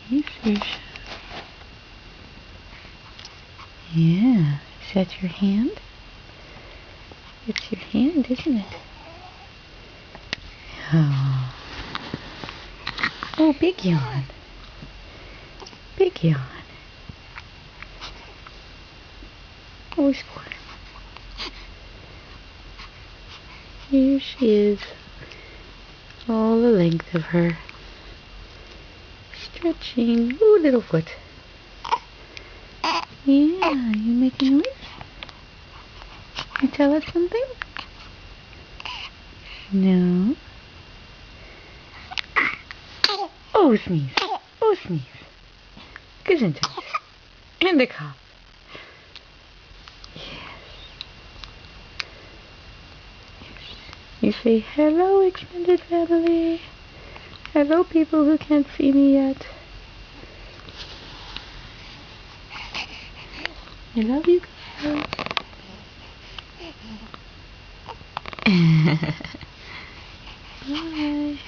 Hey, Susha. Yeah. Is that your hand? It's your hand, isn't it? Oh. Oh, big yawn. Big yawn. Oh, squirm. Here she is. All the length of her. Stretching. Ooh, little foot. Yeah, you making noise? You tell us something? No. Oh, sneeze. Oh, sneeze. Gesundheit. And a cough. Yes. You say, hello, extended family. Hello, people who can't see me yet. I love you guys. Bye.